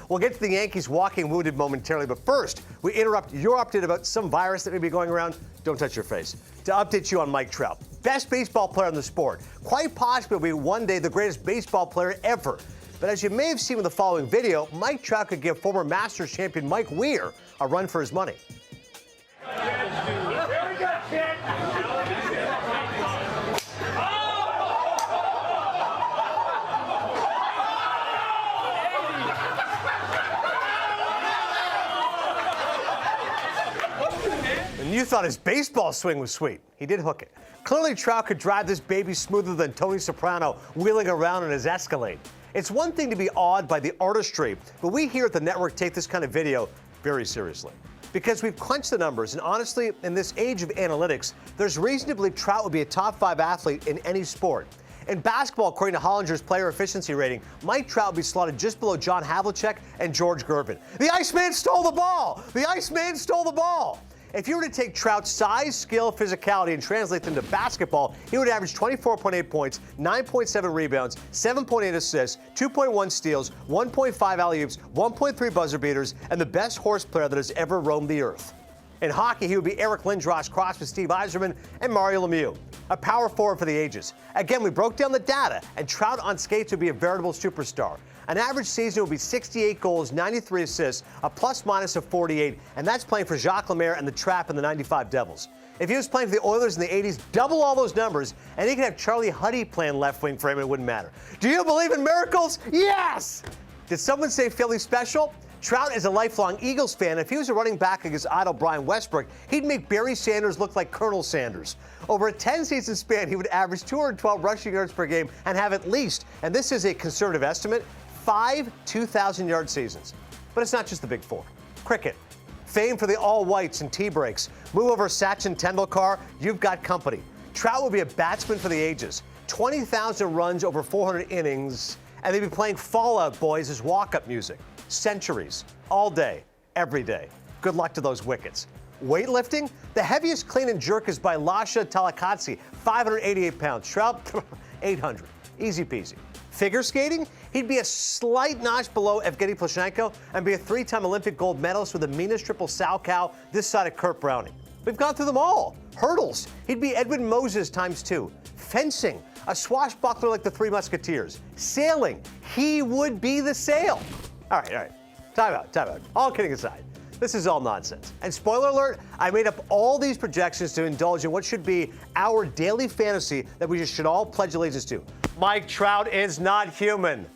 We'll get to the Yankees walking wounded momentarily, but first, we interrupt your update about some virus that may be going around. Don't touch your face. To update you on Mike Trout, best baseball player in the sport, quite possibly will be one day the greatest baseball player ever. But as you may have seen in the following video, Mike Trout could give former Masters champion Mike Weir a run for his money. And you thought his baseball swing was sweet. He did hook it. Clearly, Trout could drive this baby smoother than Tony Soprano wheeling around in his Escalade. It's one thing to be awed by the artistry, but we here at the network take this kind of video very seriously. Because we've crunched the numbers, and honestly, in this age of analytics, there's reason to believe Trout would be a top 5 athlete in any sport. In basketball, according to Hollinger's player efficiency rating, Mike Trout would be slotted just below John Havlicek and George Gervin. The Iceman stole the ball! The Iceman stole the ball! If you were to take Trout's size, skill, physicality, and translate them to basketball, he would average 24.8 points, 9.7 rebounds, 7.8 assists, 2.1 steals, 1.5 alley-oops, 1.3 buzzer beaters, and the best horse player that has ever roamed the earth. In hockey, he would be Eric Lindros crossed with Steve Yzerman and Mario Lemieux, a power forward for the ages. Again, we broke down the data, and Trout on skates would be a veritable superstar. An average season would be 68 goals, 93 assists, a plus-minus of 48, and that's playing for Jacques Lemaire and the Trap and the 95 Devils. If he was playing for the Oilers in the 80s, double all those numbers, and he could have Charlie Huddy playing left wing for him, it wouldn't matter. Do you believe in miracles? Yes! Did someone say Philly special? Trout is a lifelong Eagles fan. If he was a running back against idol Brian Westbrook, he'd make Barry Sanders look like Colonel Sanders. Over a 10-season span, he would average 212 rushing yards per game and have at least, and this is a conservative estimate, 5 2,000-yard seasons. But it's not just the big four. Cricket. Famed for the all-whites and tea breaks. Move over Sachin Tendulkar, you've got company. Trout will be a batsman for the ages. 20,000 runs over 400 innings, and they'd be playing Fallout Boys as walk-up music. Centuries. All day. Every day. Good luck to those wickets. Weightlifting? The heaviest clean and jerk is by Lasha Talakatsi, 588 pounds. Trout, 800. Easy peasy. Figure skating? He'd be a slight notch below Evgeny Plushenko and be a 3-time Olympic gold medalist with the meanest triple sow cow this side of Kurt Browning. We've gone through them all. Hurdles? He'd be Edwin Moses times 2. Fencing? A swashbuckler like the Three Musketeers. Sailing? He would be the sail. All right. Time out. All kidding aside. This is all nonsense. And spoiler alert, I made up all these projections to indulge in what should be our daily fantasy that we just should all pledge allegiance to. Mike Trout is not human.